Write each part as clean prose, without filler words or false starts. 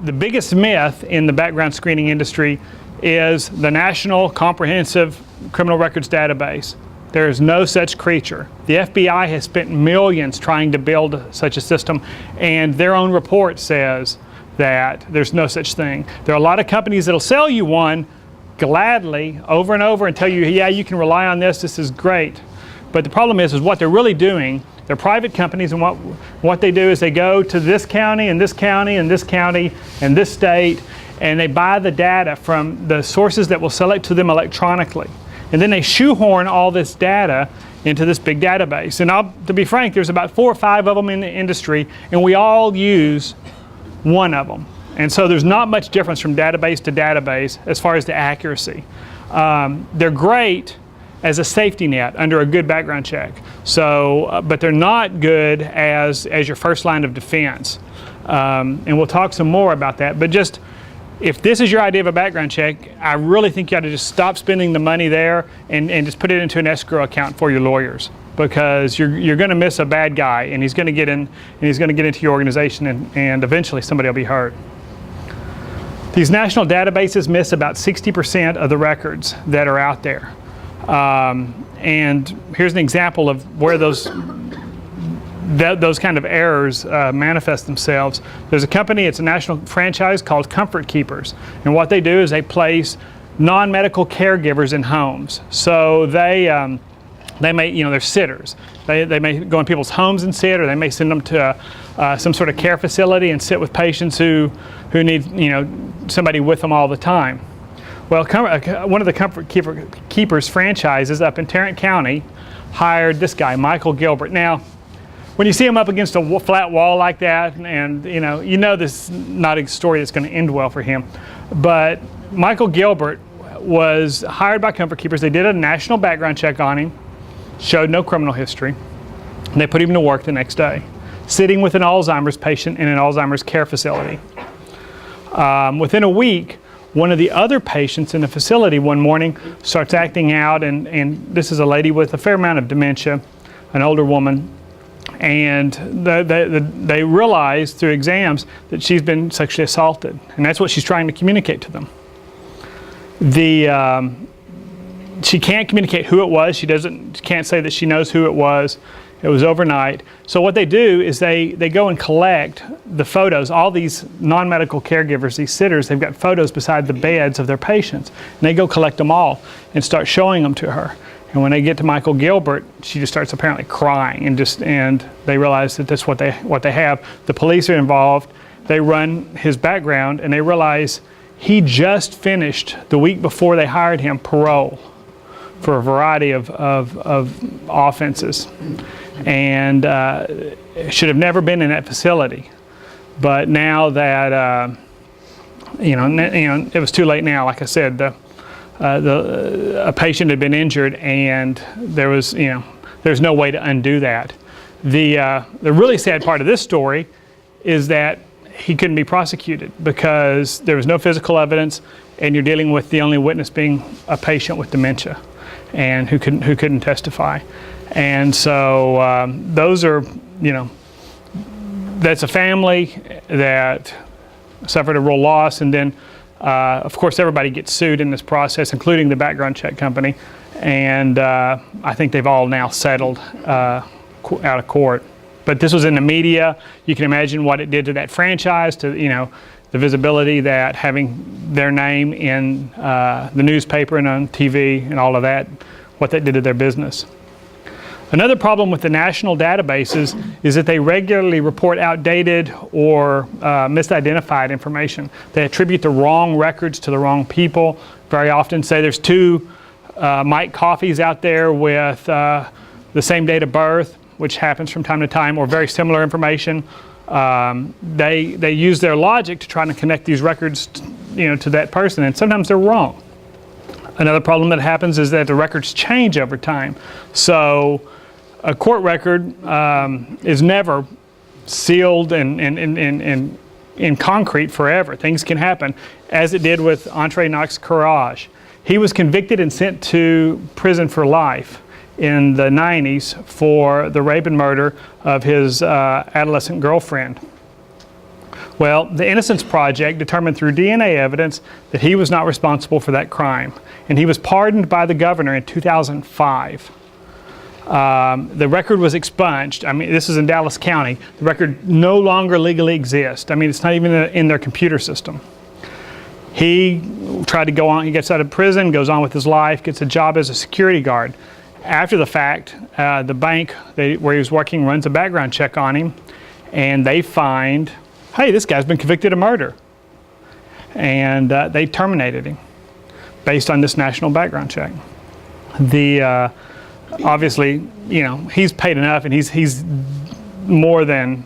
the biggest myth in the background screening industry is the National Comprehensive Criminal Records Database. There is no such creature. The FBI has spent millions trying to build such a system, and their own report says that there's no such thing. There are a lot of companies that'll sell you one gladly over and over and tell you, yeah, you can rely on this, this is great. But the problem is what they're really doing, they're private companies, and what they do is they go to this county and this county and this county and this state, and they buy the data from the sources that will sell it to them electronically. And then they shoehorn all this data into this big database. And to be frank, there's about 4 or 5 of them in the industry, and we all use one of them. And so there's not much difference from database to database as far as the accuracy. They're great as a safety net under a good background check. So, but they're not good as your first line of defense. And we'll talk some more about that. But just, if this is your idea of a background check, I really think you ought to just stop spending the money there and just put it into an escrow account for your lawyers, because you're going to miss a bad guy, and he's going to get in, and he's going to get into your organization, and eventually somebody will be hurt. These national databases miss about 60% of the records that are out there. And here's an example of where those kind of errors manifest themselves. There's a company, it's a national franchise called Comfort Keepers. And what they do is they place non-medical caregivers in homes. So they may, they're sitters. They may go in people's homes and sit, or they may send them to some sort of care facility and sit with patients who need, somebody with them all the time. Well, one of the Comfort Keepers franchises up in Tarrant County hired this guy, Michael Gilbert. Now, when you see him up against a flat wall like that, and you know this is not a story that's going to end well for him, but Michael Gilbert was hired by Comfort Keepers. They did a national background check on him, showed no criminal history, and they put him to work the next day, sitting with an Alzheimer's patient in an Alzheimer's care facility. Within a week, one of the other patients in the facility one morning starts acting out, and this is a lady with a fair amount of dementia, an older woman, and they realize through exams that she's been sexually assaulted, and that's what she's trying to communicate to them. She can't communicate who it was. She can't say that she knows who it was. It was overnight. So what they do is they go and collect the photos. All these non-medical caregivers, these sitters, they've got photos beside the beds of their patients. And they go collect them all and start showing them to her. And when they get to Michael Gilbert, she just starts apparently crying, and they realize that that's what they have. The police are involved. They run his background, and they realize he just finished, the week before they hired him, parole for a variety of offenses, and should have never been in that facility. But now that it was too late now. Like I said, a patient had been injured, and there's no way to undo that. The really sad part of this story is that he couldn't be prosecuted because there was no physical evidence, and you're dealing with the only witness being a patient with dementia, and who couldn't testify. And so those are, that's a family that suffered a real loss, and then of course everybody gets sued in this process, including the background check company, and I think they've all now settled out of court. But this was in the media. You can imagine what it did to that franchise, to the visibility that having their name in the newspaper and on TV and all of that, what that did to their business. Another problem with the national databases is that they regularly report outdated or misidentified information. They attribute the wrong records to the wrong people. Very often say there's 2 Mike Coffeys out there with the same date of birth, which happens from time to time, or very similar information. They use their logic to try to connect these records to that person, and sometimes they're wrong. Another problem that happens is that the records change over time. So a court record is never sealed and in concrete forever. Things can happen, as it did with Entre Knox Courage. He was convicted and sent to prison for life in the 90s for the rape and murder of his adolescent girlfriend. Well, the Innocence Project determined through DNA evidence that he was not responsible for that crime. And he was pardoned by the governor in 2005. The record was expunged. I mean, this is in Dallas County. The record no longer legally exists. I mean, it's not even in their computer system. He tried to go on, he gets out of prison, goes on with his life, gets a job as a security guard. After the fact, the bank where he was working runs a background check on him, and they find, hey, this guy's been convicted of murder. And they terminated him based on this national background check. Obviously, you know, he's paid enough, and he's more than,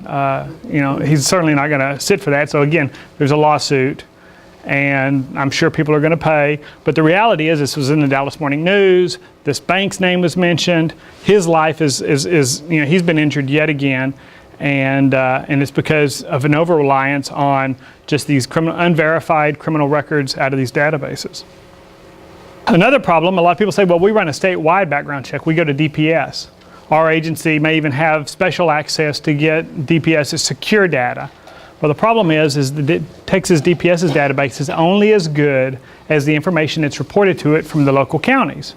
you know, he's certainly not going to sit for that. So again, there's a lawsuit, and I'm sure people are going to pay. But the reality is, this was in the Dallas Morning News. This bank's name was mentioned. His life is you know, he's been injured yet again. And it's because of an over-reliance on just these unverified criminal records out of these databases. Another problem, a lot of people say, well, we run a statewide background check. We go to DPS. Our agency may even have special access to get DPS's secure data. Well, the problem is the Texas DPS's database is only as good as the information that's reported to it from the local counties.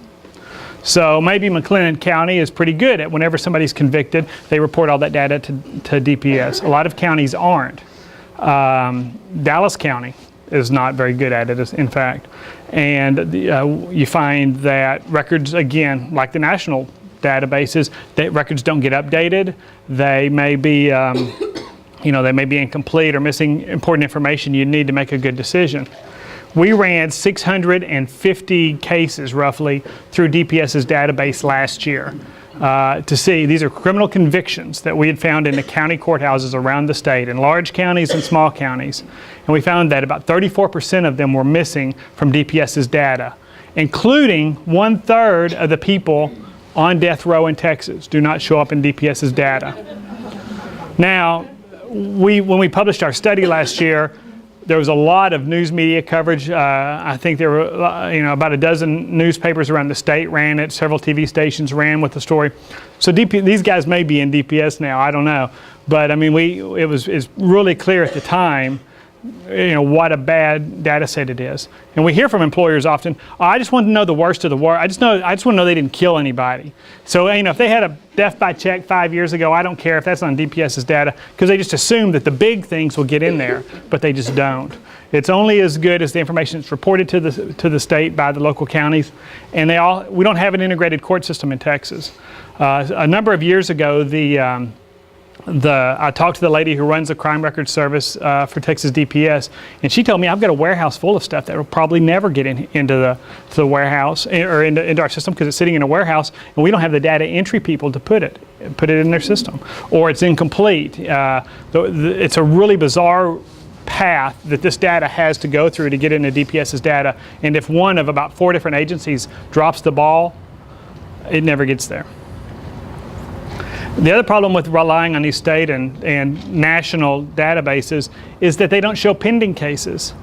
So maybe McLennan County is pretty good at whenever somebody's convicted, they report all that data to DPS. A lot of counties aren't. Dallas County is not very good at it, in fact. And you find that records, again, like the national databases, that records don't get updated. They may be, you know, they may be incomplete or missing important information you need to make a good decision. We ran 650 cases, roughly, through DPS's database last year to see, these are criminal convictions that we had found in the county courthouses around the state, in large counties and small counties. And we found that about 34% of them were missing from DPS's data, including 1/3 of the people on death row in Texas do not show up in DPS's data. Now, when we published our study last year, there was a lot of news media coverage. I think there were, you know, about a dozen newspapers around the state ran it. Several TV stations ran with the story. So these guys may be in DPS now. I don't know, but I mean, it's really clear at the time, you know, what a bad data set it is. And we hear from employers often, oh, I just want to know the worst of the worst. I just want to know they didn't kill anybody. So, you know, if they had a death by check 5 years ago, I don't care if that's on DPS's data, because they just assume that the big things will get in there, but they just don't. It's only as good as the information that's reported to the state by the local counties, and we don't have an integrated court system in Texas. A number of years ago, I talked to the lady who runs the crime records service for Texas DPS, and she told me, I've got a warehouse full of stuff that will probably never get into the warehouse or into our system, because it's sitting in a warehouse and we don't have the data entry people to put it in their system, or it's incomplete. It's a really bizarre path that this data has to go through to get into DPS's data, and if one of about 4 different agencies drops the ball, it never gets there. The other problem with relying on these state and national databases is that they don't show pending cases.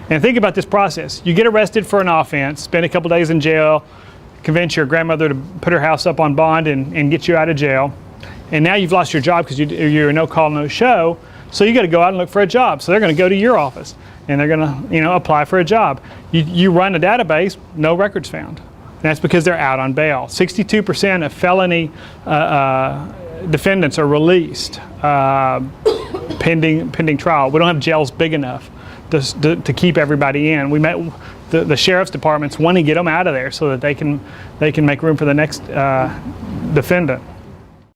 And think about this process. You get arrested for an offense, spend a couple days in jail, convince your grandmother to put her house up on bond and get you out of jail. And now you've lost your job because you're a no call, no show. So you got to go out and look for a job. So they're going to go to your office and they're going to, you know, apply for a job. You run a database, no records found. And that's because they're out on bail. 62% of felony defendants are released pending trial. We don't have jails big enough to keep everybody in. We met the sheriff's departments want to get them out of there so that they can make room for the next defendant.